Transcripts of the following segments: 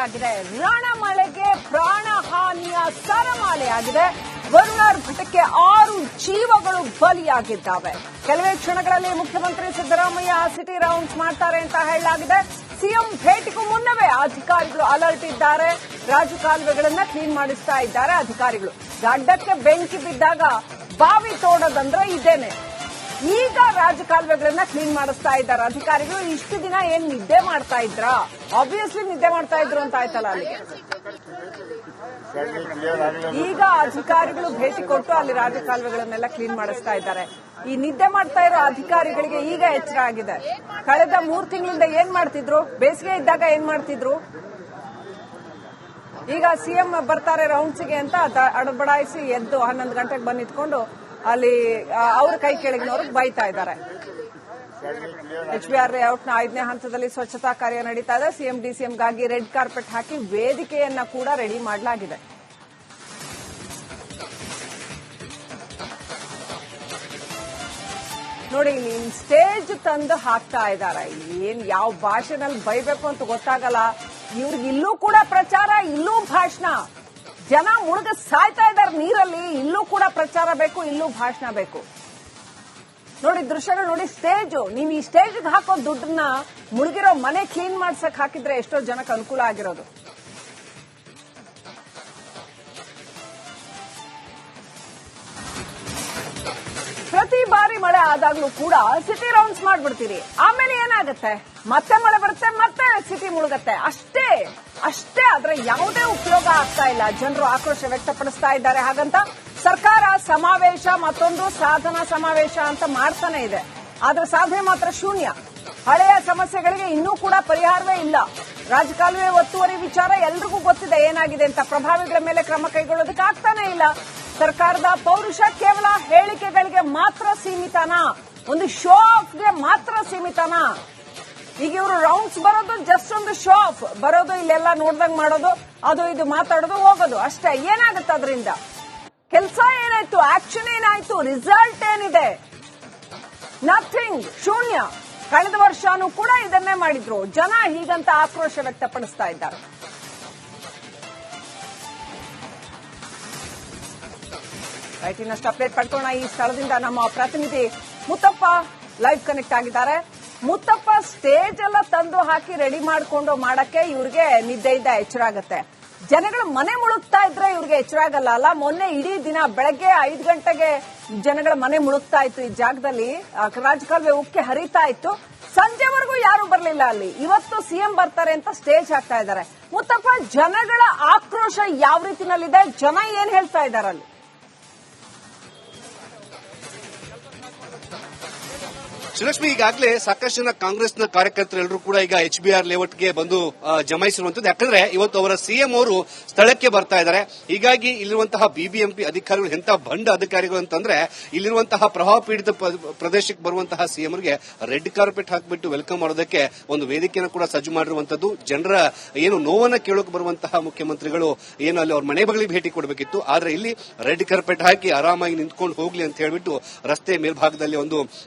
ಆಗಿದೆ. ರಣಮಳೆಗೆ ಪ್ರಾಣಹಾನಿಯ ಸರಮಾಲೆಯಾಗಿದೆ. ವರುಣಾರ್ ಭಟಕ್ಕೆ 6 ಜೀವಗಳು ಬಲಿಯಾಗಿದ್ದಾವೆ. ಕೆಲವೇ ಕ್ಷಣಗಳಲ್ಲಿ ಮುಖ್ಯಮಂತ್ರಿ ಸಿದ್ದರಾಮಯ್ಯ ಸಿಟಿ ರೌಂಡ್ಸ್ ಮಾಡ್ತಾರೆ ಅಂತ ಹೇಳಲಾಗಿದೆ. ಸಿಎಂ ಭೇಟಿಗೂ ಮುನ್ನವೇ ಅಧಿಕಾರಿಗಳು ಅಲರ್ಟ್ ಇದ್ದಾರೆ. ರಾಜಕಾಲುವೆಗಳನ್ನ ಕ್ಲೀನ್ ಮಾಡಿಸ್ತಾ ಇದ್ದಾರೆ ಅಧಿಕಾರಿಗಳು. ಗಡ್ಡಕ್ಕೆ ಬೆಂಕಿ ಬಿದ್ದಾಗ ಬಾವಿ ತೋಡೋದಂದ್ರೆ ಇದೇನೆ. ಈಗ ರಾಜಕಾಲುವೆಗಳನ್ನ ಕ್ಲೀನ್ ಮಾಡಿಸ್ತಾ ಇದ್ದಾರೆ ಅಧಿಕಾರಿಗಳು. ಇಷ್ಟು ದಿನ ಏನ್ ನಿದ್ದೆ ಮಾಡ್ತಾ ಇದ್ರಾ? ಆಬ್ವಿಯಸ್ಲಿ ನಿದ್ದೆ ಮಾಡ್ತಾ ಇದ್ರು ಅಂತ ಆಯ್ತಲ್ಲ ಅಲ್ಲಿಗೆ. ಈಗ ಅಧಿಕಾರಿಗಳು ಭೇಟಿ ಕೊಟ್ಟು ಅಲ್ಲಿ ರಾಜಕಾಲುವೆಗಳನ್ನೆಲ್ಲ ಕ್ಲೀನ್ ಮಾಡಿಸ್ತಾ ಇದ್ದಾರೆ. ಈ ನಿದ್ದೆ ಮಾಡ್ತಾ ಇರೋ ಅಧಿಕಾರಿಗಳಿಗೆ ಈಗ ಎಚ್ಚರ ಆಗಿದೆ. ಕಳೆದ 3 ತಿಂಗಳಿಂದ ಏನ್ ಮಾಡ್ತಿದ್ರು? ಬೇಸಿಗೆ ಇದ್ದಾಗ ಏನ್ ಮಾಡ್ತಿದ್ರು? ಈಗ ಸಿಎಂ ಬರ್ತಾರೆ ರೌಂಡ್ಸ್ಗೆ ಅಂತ ಅಡಬಡಾಯಿಸಿ ಎದ್ದು 11 ಗಂಟೆಗೆ ಬಂದು ನಿಂತ್ಕೊಂಡು ಅಲ್ಲಿ ಅವ್ರ ಕೈ ಕೆಳಗಿನವ್ರಿಗೆ ಬೈತಾ ಇದ್ದಾರೆ. HBR ಲೇಔಟ್ನ 5ನೇ ಹಂತದಲ್ಲಿ ಸ್ವಚ್ಛತಾ ಕಾರ್ಯ ನಡೀತಾ ಇದೆ. ಸಿಎಂ ಡಿಸಿಎಂಗಾಗಿ ರೆಡ್ ಕಾರ್ಪೆಟ್ ಹಾಕಿ ವೇದಿಕೆಯನ್ನ ಕೂಡ ರೆಡಿ ಮಾಡಲಾಗಿದೆ. ನೋಡಿ, ಇಲ್ಲಿ ಸ್ಟೇಜ್ ತಂದು ಹಾಕ್ತಾ ಇದ್ದಾರೆ. ಏನ್ ಯಾವ ಭಾಷೆನಲ್ಲಿ ಬೈಬೇಕು ಅಂತ ಗೊತ್ತಾಗಲ್ಲ ಇವ್ರಿಗೆ. ಇಲ್ಲೂ ಕೂಡ ಪ್ರಚಾರ, ಇಲ್ಲೂ ಭಾಷಣ. ಜನ ಮುಳುಗ ಸಾಯ್ತಾ ಇದ್ದಾರೆ ನೀರಲ್ಲಿ. ಇಲ್ಲೂ ಕೂಡ ಪ್ರಚಾರ ಬೇಕು, ಇಲ್ಲೂ ಭಾಷಣ ಬೇಕು. ನೋಡಿ ದೃಶ್ಯಗಳು ನೋಡಿ. ಸ್ಟೇಜ್, ನೀವು ಈ ಸ್ಟೇಜ್ಗೆ ಹಾಕೋ ದುಡ್ಡನ್ನ ಮುಳುಗಿರೋ ಮನೆ ಕ್ಲೀನ್ ಮಾಡ್ಸಕ್ ಹಾಕಿದ್ರೆ ಎಷ್ಟೋ ಜನಕ್ಕೆ ಅನುಕೂಲ ಆಗಿರೋದು. ಪ್ರತಿ ಬಾರಿ ಮಳೆ ಆದಾಗ್ಲೂ ಕೂಡ ಸಿಟಿ ರೌಂಡ್ಸ್ ಮಾಡ್ಬಿಡ್ತೀರಿ. ಆಮೇಲೆ ಏನಾಗುತ್ತೆ? ಮತ್ತೆ ಮಳೆ ಬರುತ್ತೆ, ಮತ್ತೆ ಸಿಟಿ ಮುಳುಗತ್ತೆ. ಅಷ್ಟೇ ಆದ್ರೆ ಯಾವುದೇ ಉಪಯೋಗ ಆಗ್ತಾ ಇಲ್ಲ. ಜನರು ಆಕ್ರೋಶ ವ್ಯಕ್ತಪಡಿಸ್ತಾ ಇದ್ದಾರೆ. ಹಾಗಂತ ಸರ್ಕಾರ ಸಮಾವೇಶ, ಮತ್ತೊಂದು ಸಾಧನಾ ಸಮಾವೇಶ ಅಂತ ಮಾಡ್ತಾನೆ ಇದೆ. ಆದ್ರೆ ಸಾಧನೆ ಮಾತ್ರ ಶೂನ್ಯ. ಹಳೆಯ ಸಮಸ್ಯೆಗಳಿಗೆ ಇನ್ನೂ ಕೂಡ ಪರಿಹಾರವೇ ಇಲ್ಲ. ರಾಜಕಾಲುವೆ ಒತ್ತುವರಿ ವಿಚಾರ ಎಲ್ರಿಗೂ ಗೊತ್ತಿದೆ ಏನಾಗಿದೆ ಅಂತ. ಪ್ರಭಾವಿಗಳ ಮೇಲೆ ಕ್ರಮ ಕೈಗೊಳ್ಳೋದಕ್ಕೆ ಆಗ್ತಾನೆ ಇಲ್ಲ. ಸರ್ಕಾರದ ಪೌರುಷ ಕೇವಲ ಹೇಳಿಕೆಗಳಿಗೆ ಮಾತ್ರ ಸೀಮಿತನಾ? ಒಂದು ಶೋ ಆಫ್ಗೆ ಮಾತ್ರ ಸೀಮಿತನಾ? ಈಗ ಇವರು ರೌಂಡ್ಸ್ ಬರೋದು ಜಸ್ಟ್ ಒಂದು ಶೋ ಆಫ್ ಬರೋದು, ಇಲ್ಲೆಲ್ಲ ನೋಡ್ದಂಗ್ ಮಾಡೋದು, ಅದು ಇದು ಮಾತಾಡೋದು, ಹೋಗೋದು ಅಷ್ಟೇ. ಏನಾಗುತ್ತೆ ಅದರಿಂದ? ಕೆಲಸ ಏನಾಯ್ತು? ಆಕ್ಷನ್ ಏನಾಯ್ತು? ರಿಸಲ್ಟ್ ಏನಿದೆ? ನಥಿಂಗ್, ಶೂನ್ಯ. ಕಳೆದ ವರ್ಷನೂ ಕೂಡ ಇದನ್ನೇ ಮಾಡಿದ್ರು. ಜನ ಹೀಗಂತ ಆಕ್ರೋಶ ವ್ಯಕ್ತಪಡಿಸ್ತಾ ಇದ್ದಾರೆ. ರೈಟ್, ಇನ್ನಷ್ಟು ಅಪ್ಡೇಟ್ ಪಡ್ಕೋಣ. ಈ ಸ್ಥಳದಿಂದ ನಮ್ಮ ಪ್ರತಿನಿಧಿ ಮುತ್ತಪ್ಪ ಲೈವ್ ಕನೆಕ್ಟ್ ಆಗಿದ್ದಾರೆ. ಮುತ್ತಪ್ಪ, ಸ್ಟೇಜ್ ಎಲ್ಲ ತಂದು ಹಾಕಿ ರೆಡಿ ಮಾಡ್ಕೊಂಡು ಮಾಡಕ್ಕೆ ಇವ್ರಿಗೆ ನಿದ್ದೆಯಿಂದ ಎಚ್ಚರ ಆಗುತ್ತೆ. ಜನಗಳು ಮನೆ ಮುಳುಗ್ತಾ ಇದ್ರೆ ಇವ್ರಿಗೆ ಎಚ್ಚರ ಆಗಲ್ಲ ಅಲ್ಲ? ಮೊನ್ನೆ ಇಡೀ ದಿನ ಬೆಳಗ್ಗೆ 5 ಗಂಟೆಗೆ ಜನಗಳ ಮನೆ ಮುಳುಗ್ತಾ ಇತ್ತು ಈ ಜಾಗದಲ್ಲಿ. ರಾಜಕಾಲುವೆ ಉಕ್ಕೆ ಹರಿತಾ ಇತ್ತು. ಸಂಜೆವರೆಗೂ ಯಾರು ಬರಲಿಲ್ಲ ಅಲ್ಲಿ. ಇವತ್ತು ಸಿಎಂ ಬರ್ತಾರೆ ಅಂತ ಸ್ಟೇಜ್ ಹಾಕ್ತಾ ಇದ್ದಾರೆ. ಮುತ್ತಪ್ಪ, ಜನಗಳ ಆಕ್ರೋಶ ಯಾವ ರೀತಿನಲ್ಲಿದೆ? ಜನ ಏನ್ ಹೇಳ್ತಾ ಇದ್ದಾರೆ ಅಲ್ಲಿ? ಶ್ರೀಲಕ್ಷ್ಮಿ, ಈಗಾಗಲೇ ಸಾಕಷ್ಟು ಜನ ಕಾಂಗ್ರೆಸ್ನ ಕಾರ್ಯಕರ್ತರೆಲ್ಲರೂ ಕೂಡ ಈಗ HBR ಲೇಔಟ್ಗೆ ಬಂದು ಜಮಾಯಿಸಿರುವಂತದ್ದು. ಯಾಕಂದ್ರೆ ಇವತ್ತು ಅವರ ಸಿಎಂ ಅವರು ಸ್ಥಳಕ್ಕೆ ಬರ್ತಾ ಇದ್ದಾರೆ. ಹೀಗಾಗಿ ಇಲ್ಲಿರುವಂತಹ BBMP ಅಧಿಕಾರಿಗಳು ಎಂತ ಬಂಡ ಅಧಿಕಾರಿಗಳು ಅಂತಂದ್ರೆ, ಇಲ್ಲಿರುವಂತಹ ಪ್ರವಾಹ ಪೀಡಿತ ಪ್ರದೇಶಕ್ಕೆ ಬರುವಂತಹ ಸಿಎಂಗೆ ರೆಡ್ ಕಾರ್ಪೆಟ್ ಹಾಕಿಬಿಟ್ಟು ವೆಲ್ಕಮ್ ಮಾಡೋದಕ್ಕೆ ಒಂದು ವೇದಿಕೆಯನ್ನು ಕೂಡ ಸಜ್ಜು ಮಾಡಿರುವಂತದ್ದು. ಜನರ ಏನು ನೋವನ್ನ ಕೇಳೋಕೆ ಬರುವಂತಹ ಮುಖ್ಯಮಂತ್ರಿಗಳು ಏನು ಅಲ್ಲಿ ಅವ್ರ ಮನೆ ಬಗಳಿಗೆ ಭೇಟಿ ಕೊಡಬೇಕಿತ್ತು. ಆದ್ರೆ ಇಲ್ಲಿ ರೆಡ್ ಕಾರ್ಪೆಟ್ ಹಾಕಿ ಆರಾಮಾಗಿ ನಿಂತ್ಕೊಂಡು ಹೋಗ್ಲಿ ಅಂತ ಹೇಳ್ಬಿಟ್ಟು ರಸ್ತೆ ಮೇಲ್ಭಾಗದಲ್ಲಿ ಒಂದು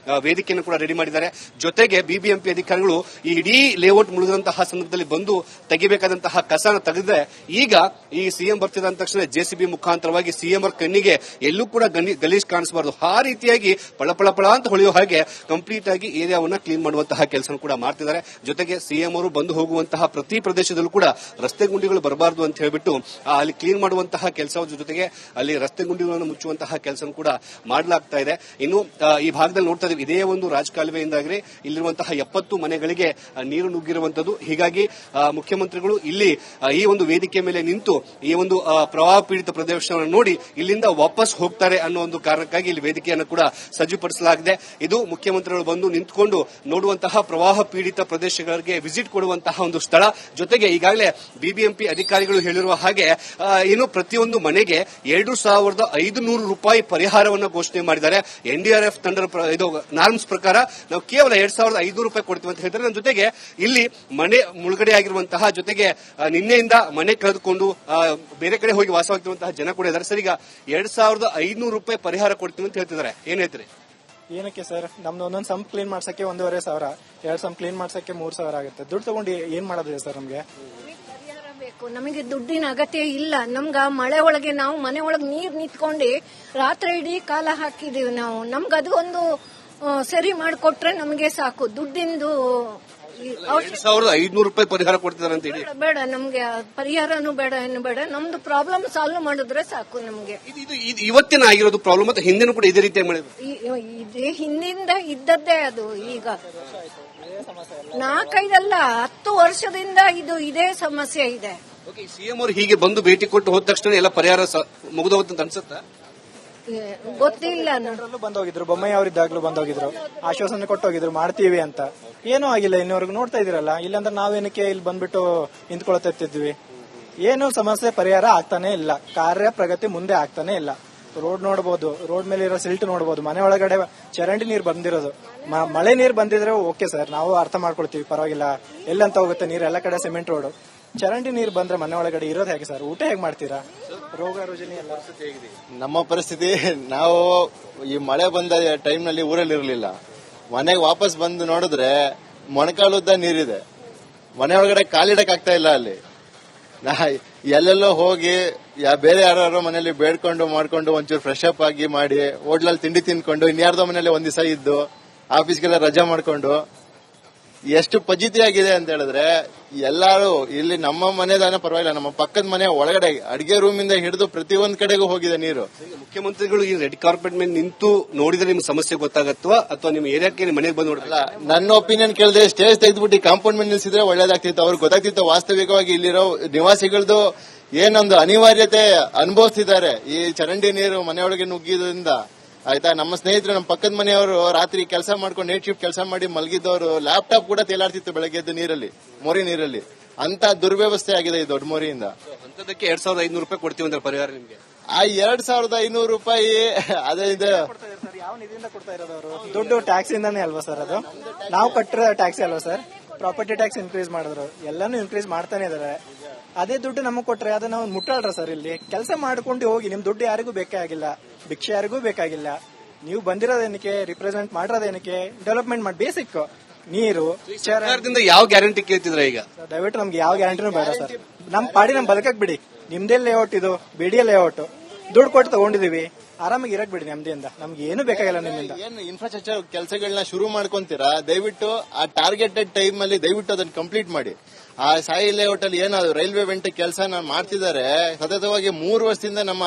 ವೇದಿಕೆಯನ್ನು ಕೂಡ ರೆಡಿ ಮಾಡಿದ್ದಾರೆ. ಜೊತೆಗೆ BBMP ಅಧಿಕಾರಿಗಳು ಈ ಇಡೀ ಲೇಔಟ್ ಮುಳುಗಿದಂತಹ ಸಂದರ್ಭದಲ್ಲಿ ಬಂದು ತೆಗಿಬೇಕಾದಂತಹ ಕಸನ ತೆಗೆದ್ರೆ, ಈಗ ಈ ಸಿಎಂ ಬರ್ತಿದ್ದ ತಕ್ಷಣ JCB ಮುಖಾಂತರವಾಗಿ ಸಿಎಂ ಅವರ ಕಣ್ಣಿಗೆ ಎಲ್ಲೂ ಕೂಡ ಗಲೀಜ್ ಕಾಣಿಸಬಾರದು. ಆ ರೀತಿಯಾಗಿ ಪಳ ಅಂತ ಹೊಳೆಯೋ ಹಾಗೆ ಕಂಪ್ಲೀಟ್ ಆಗಿ ಏರಿಯಾವನ್ನ ಕ್ಲೀನ್ ಮಾಡುವಂತಹ ಕೆಲಸ ಕೂಡ ಮಾಡ್ತಿದ್ದಾರೆ. ಜೊತೆಗೆ ಸಿಎಂ ಅವರು ಬಂದು ಹೋಗುವಂತಹ ಪ್ರತಿ ಪ್ರದೇಶದಲ್ಲೂ ಕೂಡ ರಸ್ತೆ ಗುಂಡಿಗಳು ಬರಬಾರದು ಅಂತ ಹೇಳ್ಬಿಟ್ಟು ಅಲ್ಲಿ ಕ್ಲೀನ್ ಮಾಡುವಂತಹ ಕೆಲಸ, ಜೊತೆಗೆ ಅಲ್ಲಿ ರಸ್ತೆ ಗುಂಡಿಗಳನ್ನು ಮುಚ್ಚುವಂತಹ ಕೆಲಸ ಕೂಡ ಮಾಡಲಾಗ್ತಾ ಇದೆ. ಇನ್ನು ಈ ಭಾಗದಲ್ಲಿ ನೋಡ್ತಾ ಇದ್ದೀವಿ, ಇದೇ ಒಂದು ರಾಜಕಾಲುವೆಯಿಂದಾಗಿ ಇಲ್ಲಿರುವಂತಹ 70 ಮನೆಗಳಿಗೆ ನೀರು ನುಗ್ಗಿರುವಂತದ್ದು. ಹೀಗಾಗಿ ಮುಖ್ಯಮಂತ್ರಿಗಳು ಇಲ್ಲಿ ಈ ಒಂದು ವೇದಿಕೆ ಮೇಲೆ ನಿಂತು ಈ ಒಂದು ಪ್ರವಾಹ ಪೀಡಿತ ಪ್ರದೇಶವನ್ನು ನೋಡಿ ಇಲ್ಲಿಂದ ವಾಪಸ್ ಹೋಗ್ತಾರೆ ಅನ್ನೋ ಒಂದು ಕಾರಣಕ್ಕಾಗಿ ಇಲ್ಲಿ ವೇದಿಕೆಯನ್ನು ಕೂಡ ಸಜ್ಜುಪಡಿಸಲಾಗಿದೆ. ಇದು ಮುಖ್ಯಮಂತ್ರಿಗಳು ಬಂದು ನಿಂತುಕೊಂಡು ನೋಡುವಂತಹ ಪ್ರವಾಹ ಪೀಡಿತ ಪ್ರದೇಶಗಳಿಗೆ ವಿಸಿಟ್ ಕೊಡುವಂತಹ ಒಂದು ಸ್ಥಳ. ಜೊತೆಗೆ ಈಗಾಗಲೇ BBMP ಅಧಿಕಾರಿಗಳು ಹೇಳಿರುವ ಹಾಗೆ ಏನು ಪ್ರತಿಯೊಂದು ಮನೆಗೆ 2,500 ರೂಪಾಯಿ ಪರಿಹಾರವನ್ನು ಘೋಷಣೆ ಮಾಡಿದ್ದಾರೆ. NDRF ತಂಡದ ಇದು ನಾರ್ಮ್ಸ್ ಪ್ರಕಾರ ನಾವು ಕೇವಲ 2,500 ರೂಪಾಯಿ ಕೊಡ್ತೀವಿ ಅಂತ ಹೇಳ್ತಾರೆ. ನನ್ನ ಜೊತೆಗೆ ಇಲ್ಲಿ ಮನೆ ಮುಳುಗಡೆ ಆಗಿರುವಂತಹ, ಜೊತೆಗೆ ನಿನ್ನೆಯಿಂದ ಮನೆ ಕಳೆದುಕೊಂಡು ಬೇರೆ ಕಡೆ ಹೋಗಿ ವಾಸವಾಗಿರುವಂತಹ ಜನ ಕೂಡ ಇದ್ದಾರೆ. ಸರ್, ಈಗ 2,500 ರೂಪಾಯಿ ಪರಿಹಾರ ಕೊಡ್ತೀವಿ ಅಂತ ಹೇಳ್ತಿದ್ದಾರೆ, ಏನ್ ಹೇಳ್ತೀರಿ? ಏನಕ್ಕೆ ಸರ್? ನಮ್ದು ಒಂದೊಂದು ಸಂಪ್ ಕ್ಲೀನ್ ಮಾಡ್ಸಕ್ಕೆ 1,500, 2 ಸಂಪ್ ಕ್ಲೀನ್ ಮಾಡ್ಸಕ್ಕೆ 3,000 ಆಗುತ್ತೆ. ದುಡ್ಡು ತಗೊಂಡು ಏನ್ ಮಾಡೋದಿದೆ ಸರ್? ನಮ್ಗೆ ಸಾಕು. ನಮಗೆ ದುಡ್ಡಿನ ಅಗತ್ಯ ಇಲ್ಲ. ನಮ್ಗ ಮಳೆ ಒಳಗೆ ನಾವು ಮನೆ ಒಳಗೆ ನೀರ್ ನಿಂತ್ಕೊಂಡು ರಾತ್ರಿ ಇಡೀ ಕಾಲ ಹಾಕಿದೀವಿ ನಾವು. ನಮ್ಗ ಅದು ಒಂದು ಸರಿ ಮಾಡಿಕೊಟ್ರೆ ನಮಗೆ ಸಾಕು. ದುಡ್ಡಿಂದು 2,500 ರೂಪಾಯಿ ಪರಿಹಾರ ಕೊಡ್ತಿದ್ದಾರೆ ಅಂತ ಹೇಳಿ. ಬೇಡ ನಮ್ಗೆ ಪರಿಹಾರನೂ ಬೇಡ, ಏನು ಬೇಡ. ನಮ್ದು ಪ್ರಾಬ್ಲಮ್ ಸಾಲ್ವ್ ಮಾಡಿದ್ರೆ ಸಾಕು ನಮ್ಗೆ. ಇದು ಇವತ್ತಿನ ಆಗಿರೋದು ಪ್ರಾಬ್ಲಮ್, ಮತ್ತೆ ಹಿಂದಿನ ಕೂಡ ಇದೇ ರೀತಿ ಮಾಡಿದ್ರು. ಇದೇ ಹಿಂದಿಂದ ಇದ್ದದ್ದೇ ಅದು. ಈಗ 4-5 10 ವರ್ಷದಿಂದ ಇದೇ ಸಮಸ್ಯೆ ಇದೆ. ಸಿಎಂ ಅವರು ಹೀಗೆ ಬಂದು ಭೇಟಿ ಕೊಟ್ಟು ಹೋದ ತಕ್ಷಣ ಎಲ್ಲ ಪರಿಹಾರ ಮುಗಿದೋಗುತ್ತೆ ಅನ್ಸುತ್ತಾ? ಗೊತ್ತಿಲ್ಲ. ಬಂದೋಗಿದ್ರು, ಬೊಮ್ಮಾಯಿ ಅವರಿದ್ದಾಗ್ಲೂ ಬಂದೋಗಿದ್ರು, ಆಶ್ವಾಸನೆ ಕೊಟ್ಟೋಗಿದ್ರು ಮಾಡ್ತೀವಿ ಅಂತ. ಏನೂ ಆಗಿಲ್ಲ ಇನ್ನೂವರೆಗೂ. ನೋಡ್ತಾ ಇದೀರಲ್ಲ, ಇಲ್ಲಾಂದ್ರೆ ನಾವೇನಕ್ಕೆ ಇಲ್ಲಿ ಬಂದ್ಬಿಟ್ಟು ನಿಂತ್ಕೊಳತ್ತಿದ್ವಿ. ಏನು ಸಮಸ್ಯೆ ಪರಿಹಾರ ಆಗ್ತಾನೆ ಇಲ್ಲ. ಕಾರ್ಯ ಪ್ರಗತಿ ಮುಂದೆ ಆಗ್ತಾನೆ ಇಲ್ಲ. ರೋಡ್ ನೋಡಬಹುದು, ರೋಡ್ ಮೇಲೆ ಇರೋ ಸಿಲ್ಟ್ ನೋಡಬಹುದು, ಮನೆ ಒಳಗಡೆ ಚರಂಡಿ ನೀರು ಬಂದಿರೋದು. ಮಳೆ ನೀರು ಬಂದಿದ್ರೆ ಓಕೆ ಸರ್, ನಾವು ಅರ್ಥ ಮಾಡ್ಕೊಳ್ತೀವಿ, ಪರವಾಗಿಲ್ಲ. ಎಲ್ಲಂತ ಹೋಗುತ್ತೆ ನೀರು, ಎಲ್ಲ ಕಡೆ ಸಿಮೆಂಟ್ ರೋಡ್. ಚರಂಡಿ ನೀರು ಬಂದ್ರೆ ಮನೆ ಒಳಗಡೆ ಇರೋದು ಹೇಗೆ ಸರ್? ಊಟ ಹೇಗೆ ಮಾಡ್ತೀರಾ? ರೋಗ ರುಜಿನ ಎಲ್ಲ ಹೇಗಿದೆ? ನಮ್ಮ ಪರಿಸ್ಥಿತಿ, ನಾವು ಈ ಮಳೆ ಬಂದ ಟೈಮ್ ನಲ್ಲಿ ಊರಲ್ಲಿ ಇರಲಿಲ್ಲ. ಮನೆಗೆ ವಾಪಸ್ ಬಂದು ನೋಡಿದ್ರೆ ಮೊಣಕಾಲುದ್ದ ನೀರಿದೆ. ಮನೆ ಒಳಗಡೆ ಕಾಲಿಡಕ್ ಆಗ್ತಾ ಇಲ್ಲ. ಅಲ್ಲಿ ಎಲ್ಲೆಲ್ಲೋ ಹೋಗಿ ಬೇರೆ ಯಾರು ಮನೇಲಿ ಬೇಡ್ಕೊಂಡು ಮಾಡ್ಕೊಂಡು ಒಂಚೂರು ಫ್ರೆಶ್ ಅಪ್ ಆಗಿ ಮಾಡಿ ಹೋಟ್ಲಲ್ಲಿ ತಿಂಡಿ ತಿನ್ಕೊಂಡು ಇನ್ಯಾರ್ದೋ ಮನೇಲಿ ಒಂದ್ ದಿವಸ ಇದ್ದು ಆಫೀಸ್ಗೆಲ್ಲ ರಜಾ ಮಾಡ್ಕೊಂಡು ಎಷ್ಟು ಫಜೀತಿ ಆಗಿದೆ ಅಂತ ಹೇಳಿದ್ರೆ, ಎಲ್ಲಾರು ಇಲ್ಲಿ ನಮ್ಮ ಮನೆದಾನ ಪರವಾಗಿಲ್ಲ, ನಮ್ಮ ಪಕ್ಕದ ಮನೆ ಒಳಗಡೆ ಅಡಿಗೆ ರೂಮಿಂದ ಹಿಡಿದು ಪ್ರತಿಯೊಂದ್ ಕಡೆಗೂ ಹೋಗಿದೆ ನೀರು. ಮುಖ್ಯಮಂತ್ರಿಗಳು ಈ ರೆಡ್ ಕಾರ್ಪೆಟ್ ಮೇಲೆ ನಿಂತು ನೋಡಿದ್ರೆ ನಿಮ್ಗೆ ಸಮಸ್ಯೆ ಗೊತ್ತಾಗತ್ವಾ ಅಥವಾ ನಿಮ್ಮ ಏರಿಯಾಕ್ಕೆ ಮನೆಗೆ ಬಂದು ನೋಡಿಲ್ಲ? ನನ್ನ ಒಪಿನಿಯನ್ ಕೇಳಿದ್ರೆ ಸ್ಟೇಜ್ ತೆಗೆದ್ಬಿಟ್ಟು ಕಾಂಪೌಂಡ್ ಮೇಲೆ ನಿಲ್ಸಿದ್ರೆ ಒಳ್ಳೇದಾಗ್ತಿತ್ತು. ಅವ್ರಿಗೆ ಗೊತ್ತಾಗ್ತಿತ್ತು ವಾಸ್ತವಿಕವಾಗಿ ಇಲ್ಲಿರೋ ನಿವಾಸಿಗಳದು ಏನೊಂದು ಅನಿವಾರ್ಯತೆ ಅನುಭವಿಸ್ತಿದ್ದಾರೆ ಈ ಚರಂಡಿ ನೀರು ಮನೆಯೊಳಗೆ ನುಗ್ಗಿದ್ರಿಂದ. ಆಯ್ತಾ, ನಮ್ಮ ಸ್ನೇಹಿತರು, ನಮ್ಮ ಪಕ್ಕದ ಮನೆಯವರು ರಾತ್ರಿ ಕೆಲಸ ಮಾಡ್ಕೊಂಡು ನೈಟ್ ಶಿಫ್ಟ್ ಕೆಲಸ ಮಾಡಿ ಮಲಗಿದ್ದವರು ಲ್ಯಾಪ್ಟಾಪ್ ಕೂಡ ತೇಲಾಡ್ತಿತ್ತು ಬೆಳಗ್ಗೆದ್ದು ನೀರಲ್ಲಿ, ಮೋರಿ ನೀರಲ್ಲಿ. ಅಂತ ದುರ್ವ್ಯವಸ್ಥೆ ಆಗಿದೆ ಈ ದೊಡ್ಡ ಮೋರಿಯಿಂದ. ಅಂತದಕ್ಕೆ 2,500 ರೂಪಾಯಿ ಕೊಡ್ತೀವಿ ಅಂದ್ರೆ ಪರಿಹಾರ ನಿಮ್ಗೆ? ಆ 2,500 ರೂಪಾಯಿ ಅದೇ ಇದೆ. ಯಾವ ನಿಧಿಯಿಂದ ಕೊಡ್ತಾ ಇರೋದು ಅವರು? ದುಡ್ಡು ಟ್ಯಾಕ್ಸ್ ಇಂದಾನೇ ಅಲ್ವಾ ಸರ್? ಅದು ನಾವು ಕಟ್ಟಿರೋ ಟ್ಯಾಕ್ಸ್ ಅಲ್ವಾ ಸರ್? ಪ್ರಾಪರ್ಟಿ ಟ್ಯಾಕ್ಸ್ ಇನ್ಕ್ರೀಸ್ ಮಾಡಿದ್ರು, ಎಲ್ಲಾನು ಇನ್ಕ್ರೀಸ್ ಮಾಡ್ತಾನೆ ಇದಾರೆ. ಅದೇ ದುಡ್ಡು ನಮಗ್ ಕೊಟ್ರೆ ಅದನ್ನ ನಾವು ಮುಟ್ಟಾಳ್ರ ಸರ್? ಇಲ್ಲಿ ಕೆಲಸ ಮಾಡ್ಕೊಂಡು ಹೋಗಿ, ನಿಮ್ ದುಡ್ಡು ಯಾರಿಗೂ ಬೇಕೇ ಆಗಿಲ್ಲ, ಭಿಕ್ಷೆ ಯಾರಿಗೂ ಬೇಕಾಗಿಲ್ಲ. ನೀವು ಬಂದಿರೋದೇನಕ್ಕೆ, ರಿಪ್ರೆಸೆಂಟ್ ಮಾಡಿರೋದೇನಕ್ಕೆ? ಡೆವಲಪ್ಮೆಂಟ್ ಮಾಡಿ, ಬೇಸಿಕ್ ನೀರು, ಸರ್ಕಾರದಿಂದ ಯಾವ ಗ್ಯಾರಂಟಿ ಕೇಳ್ತಿದ್ರ ಈಗ? ದಯವಿಟ್ಟು ನಮ್ಗೆ ಯಾವ ಗ್ಯಾರಂಟಿನೂ ಬೇಡ ಸರ್. ನಮ್ ಪಾಡಿ ನಮ್ ಬದುಕಕ್ ಬಿಡಿ. ನಿಮ್ದೇ ಲೇಔಟ್ ಇದು, ಬಿಡಿಎ ಲೇಔಟ್, ದುಡ್ಡು ಕೊಟ್ಟು ತಗೊಂಡಿದೀವಿ, ಆರಾಮಾಗಿ ಇರಕ್ ಬಿಡಿ ನೆಮ್ಮದಿಯಿಂದ. ನಮ್ಗೆ ಏನು ಬೇಕಾಗಿಲ್ಲ ನಿಮ್ಮಿಂದ. ಏನು ಇನ್ಫ್ರಾಸ್ಟ್ರಕ್ಚರ್ ಕೆಲಸಗಳನ್ನ ಶುರು ಮಾಡ್ಕೊಂತೀರಾ, ದಯವಿಟ್ಟು ಆ ಟಾರ್ಗೆಟೆಡ್ ಟೈಮ್ ಅಲ್ಲಿ ದಯವಿಟ್ಟು ಅದನ್ನ ಕಂಪ್ಲೀಟ್ ಮಾಡಿ. ಆ ಸಾಯಿ ಲೇಔಟ್ ಅಲ್ಲಿ ಏನಾದ್ರು ರೈಲ್ವೆ ವೆಂಟ್ ಕೆಲಸ ಮಾಡ್ತಿದ್ದಾರೆ ಸತತವಾಗಿ 3 ವರ್ಷದಿಂದ. ನಮ್ಮ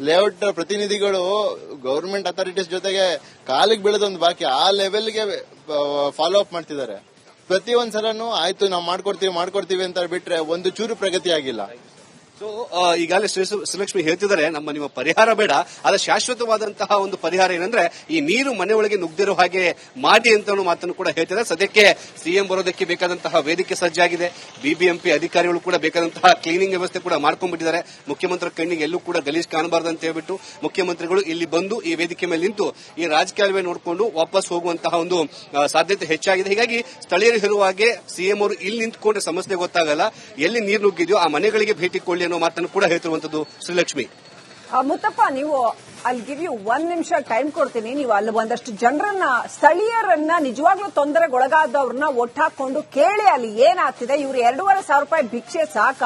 ಲೇಔಟ್ ಪ್ರತಿನಿಧಿಗಳು ಗವರ್ಮೆಂಟ್ ಅಥಾರಿಟೀಸ್ ಜೊತೆಗೆ ಕಾಲಿಗೆ ಬೀಳೋದೊಂದು ಬಾಕಿ, ಆ ಲೆವೆಲ್ಗೆ ಫಾಲೋ ಅಪ್ ಮಾಡ್ತಿದ್ದಾರೆ. ಪ್ರತಿಯೊಂದ್ಸಲನು ಆಯ್ತು ನಾವು ಮಾಡ್ಕೊಡ್ತೀವಿ ಅಂತ ಬಿಟ್ರೆ ಒಂದು ಚೂರು ಪ್ರಗತಿ ಆಗಿಲ್ಲ. ಸೊ ಈಗಾಗಲೇ ಶ್ರೀಲಕ್ಷ್ಮಿ ಹೇಳ್ತಿದ್ದಾರೆ, ನಿಮ್ಮ ಪರಿಹಾರ ಬೇಡ, ಆದ್ರೆ ಶಾಶ್ವತವಾದಂತಹ ಒಂದು ಪರಿಹಾರ ಏನಂದ್ರೆ ಈ ನೀರು ಮನೆ ಒಳಗೆ ನುಗ್ದಿರೋ ಹಾಗೆ ಮಾಡಿ ಅಂತ ಮಾತನ್ನು ಕೂಡ ಹೇಳ್ತಿದ್ದಾರೆ. ಸದ್ಯಕ್ಕೆ ಸಿಎಂ ಬರೋದಕ್ಕೆ ಬೇಕಾದಂತಹ ವೇದಿಕೆ ಸಜ್ಜಾಗಿದೆ. ಬಿಬಿಎಂಪಿ ಅಧಿಕಾರಿಗಳು ಕೂಡ ಬೇಕಾದಂತಹ ಕ್ಲೀನಿಂಗ್ ವ್ಯವಸ್ಥೆ ಕೂಡ ಮಾಡ್ಕೊಂಡ್ಬಿಟ್ಟಿದ್ದಾರೆ. ಮುಖ್ಯಮಂತ್ರಿ ಕಣ್ಣಿಗೆ ಎಲ್ಲೂ ಕೂಡ ಗಲೀಜ್ ಕಾಣಬಾರ್ದು ಅಂತ ಹೇಳ್ಬಿಟ್ಟು ಮುಖ್ಯಮಂತ್ರಿಗಳು ಇಲ್ಲಿ ಬಂದು ಈ ವೇದಿಕೆ ಮೇಲೆ ನಿಂತು ಈ ರಾಜಕೀಯವೇ ನೋಡಿಕೊಂಡು ವಾಪಸ್ ಹೋಗುವಂತಹ ಒಂದು ಸಾಧ್ಯತೆ ಹೆಚ್ಚಾಗಿದೆ. ಹೀಗಾಗಿ ಸ್ಥಳೀಯರು ಹೇಳುವ ಹಾಗೆ ಸಿಎಂ ಅವರು ಇಲ್ಲಿ ನಿಂತ್ಕೊಂಡ್ರೆ ಸಮಸ್ಯೆ ಗೊತ್ತಾಗಲ್ಲ, ಎಲ್ಲಿ ನೀರು ನುಗ್ಗಿದೆಯೋ ಆ ಮನೆಗಳಿಗೆ ಭೇಟಿ ಕೊಡ್ಲಿ ಅನ್ನೋ ಮಾತನ್ನು ಕೂಡ ಹೇಳ್ತಿರುವಂತದ್ದು ಶ್ರೀಲಕ್ಷ್ಮಿ. ಮುತ್ತಪ್ಪ, ನೀವು ಅಲ್ಲಿ ಗಿವ್ ಯು 1 ನಿಮಿಷ ಟೈಮ್ ಕೊಡ್ತೀನಿ. ನೀವು ಅಲ್ಲಿ ಒಂದಷ್ಟು ಜನರನ್ನ, ಸ್ಥಳೀಯರನ್ನ, ನಿಜವಾಗ್ಲೂ ತೊಂದರೆಗೊಳಗಾದವ್ರನ್ನ ಒಟ್ಟಾಕೊಂಡು ಕೇಳಿ ಅಲ್ಲಿ ಏನಾಗ್ತಿದೆ. ಇವ್ರು 2,500 ರೂಪಾಯಿ ಭಿಕ್ಷೆ ಸಾಕ?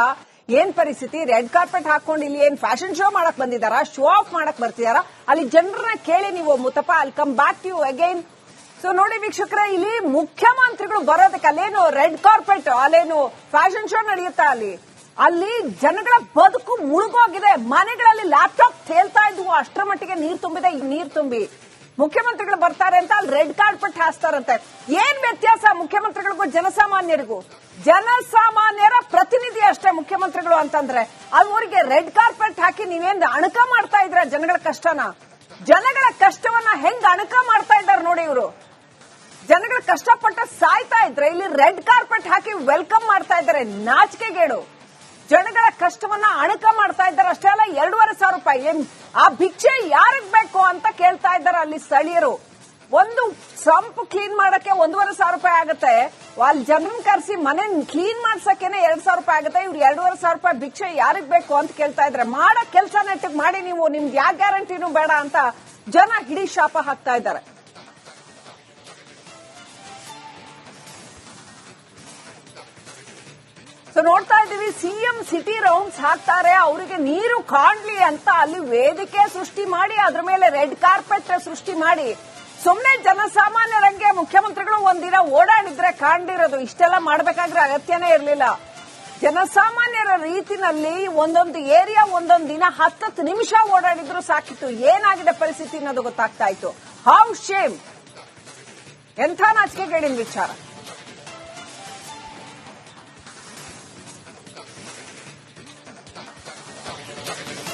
ಏನ್ ಪರಿಸ್ಥಿತಿ? ರೆಡ್ ಕಾರ್ಪೆಟ್ ಹಾಕೊಂಡು ಇಲ್ಲಿ ಏನ್ ಫ್ಯಾಷನ್ ಶೋ ಮಾಡಕ್ ಬಂದಿದಾರಾ, ಶೋ ಆಫ್ ಮಾಡಕ್ ಬರ್ತಿದಾರಾ? ಅಲ್ಲಿ ಜನರನ್ನ ಕೇಳಿ ನೀವು ಮುತ್ತಪ್ಪ. ಅಲ್ಲಿ come back to you again. So ನೋಡಿ ವೀಕ್ಷಕರೇ, ಇಲ್ಲಿ ಮುಖ್ಯಮಂತ್ರಿಗಳು ಬರೋದಕ್ಕೆ ಅಲ್ಲೇನು ರೆಡ್ ಕಾರ್ಪೆಟ್, ಅಲ್ಲೇನು ಫ್ಯಾಷನ್ ಶೋ ನಡೆಯುತ್ತಾ? ಅಲ್ಲಿ ಜನಗಳ ಬದುಕು ಮುಳುಗೋಗಿದೆ. ಮನೆಗಳಲ್ಲಿ ಲ್ಯಾಪ್ಟಾಪ್ ತೇಲ್ತಾ ಇದ್ವು, ಅಷ್ಟರ ಮಟ್ಟಿಗೆ ನೀರು ತುಂಬಿದೆ. ಈಗ ನೀರು ತುಂಬಿ ಮುಖ್ಯಮಂತ್ರಿಗಳು ಬರ್ತಾರೆ ಅಂತ ಅಲ್ಲಿ ರೆಡ್ ಕಾರ್ಪೆಟ್ ಹಾಸ್ತಾರಂತೆ. ಏನ್ ವ್ಯತ್ಯಾಸ ಮುಖ್ಯಮಂತ್ರಿಗಳಿಗೂ ಜನಸಾಮಾನ್ಯರಿಗೂ? ಜನಸಾಮಾನ್ಯರ ಪ್ರತಿನಿಧಿ ಅಷ್ಟೇ ಮುಖ್ಯಮಂತ್ರಿಗಳು ಅಂತಂದ್ರೆ, ಅವ್ರಿಗೆ ರೆಡ್ ಕಾರ್ಪೆಟ್ ಹಾಕಿ ನೀವೇನ್ ಅಣಕ ಮಾಡ್ತಾ ಇದ್ರ ಜನಗಳ ಕಷ್ಟನ? ಜನಗಳ ಕಷ್ಟವನ್ನ ಹೆಂಗ್ ಅಣಕ ಮಾಡ್ತಾ ಇದ್ದಾರೆ ನೋಡಿ ಇವರು. ಜನಗಳ ಕಷ್ಟಪಟ್ಟ ಸಾಯ್ತಾ ಇದ್ರೆ ಇಲ್ಲಿ ರೆಡ್ ಕಾರ್ಪೆಟ್ ಹಾಕಿ ವೆಲ್ಕಮ್ ಮಾಡ್ತಾ ಇದ್ದಾರೆ. ನಾಚಿಕೆಗೇಡು. ಜನಗಳ ಕಷ್ಟವನ್ನ ಅಣಕ ಮಾಡ್ತಾ ಇದ್ದಾರೆ. ಅಷ್ಟೇ ಅಲ್ಲ, 2,500 ರೂಪಾಯಿ ಆ ಭಿಕ್ಷೆ ಯಾರಿಗ್ ಬೇಕು ಅಂತ ಕೇಳ್ತಾ ಇದ್ದಾರೆ ಅಲ್ಲಿ ಸ್ಥಳೀಯರು. ಒಂದು ಸಂಪ್ ಕ್ಲೀನ್ ಮಾಡಕ್ಕೆ 1,500 ರೂಪಾಯಿ ಆಗುತ್ತೆ. ಅಲ್ಲಿ ಜನರನ್ನ ಕರೆಸಿ ಮನೆ ಕ್ಲೀನ್ ಮಾಡ್ಸಕ್ಕೇನೆ 2,000 ರೂಪಾಯಿ ಆಗುತ್ತೆ. ಇವ್ರು 2,500 ರೂಪಾಯಿ ಭಿಕ್ಷೆ ಯಾರಿಗ್ ಬೇಕು ಅಂತ ಕೇಳ್ತಾ ಇದ್ದಾರೆ. ಮಾಡೋ ಕೆಲಸ ನೆಟ್ಟಿಗೆ ಮಾಡಿ ನೀವು, ನಿಮ್ಗೆ ಯಾವ ಗ್ಯಾರಂಟಿನೂ ಬೇಡ ಅಂತ ಜನ ಹಿಡಿ ಶಾಪ ಹಾಕ್ತಾ ಇದ್ದಾರೆ. ಸೊ ನೋಡ್ತಾ ಇದ್ದೀವಿ, ಸಿಎಂ ಸಿಟಿ ರೌಂಡ್ಸ್ ಹಾಕ್ತಾರೆ, ಅವರಿಗೆ ನೀರು ಕಾಣ್ಲಿ ಅಂತ ಅಲ್ಲಿ ವೇದಿಕೆ ಸೃಷ್ಟಿ ಮಾಡಿ ಅದ್ರ ಮೇಲೆ ರೆಡ್ ಕಾರ್ಪೆಟ್ ಸೃಷ್ಟಿ ಮಾಡಿ ಸುಮ್ಮನೆ ಜನಸಾಮಾನ್ಯರಂಗೆ ಮುಖ್ಯಮಂತ್ರಿಗಳು ಒಂದಿನ ಓಡಾಡಿದ್ರೆ ಕಾಣ್ದಿರೋದು. ಇಷ್ಟೆಲ್ಲ ಮಾಡಬೇಕಾದ್ರೆ ಅಗತ್ಯನೇ ಇರಲಿಲ್ಲ. ಜನಸಾಮಾನ್ಯರ ರೀತಿನಲ್ಲಿ ಒಂದೊಂದು ಏರಿಯಾ ಒಂದೊಂದು ದಿನ 10 ನಿಮಿಷ ಓಡಾಡಿದ್ರು ಸಾಕಿತ್ತು. ಏನಾಗಿದೆ ಪರಿಸ್ಥಿತಿ ಅನ್ನೋದು ಗೊತ್ತಾಗ್ತಾ ಇತ್ತು. ಹೌ ಶೇಮ್, ಎಂಥ ನಾಚಿಕೆಗೇಡಿನ ವಿಚಾರ.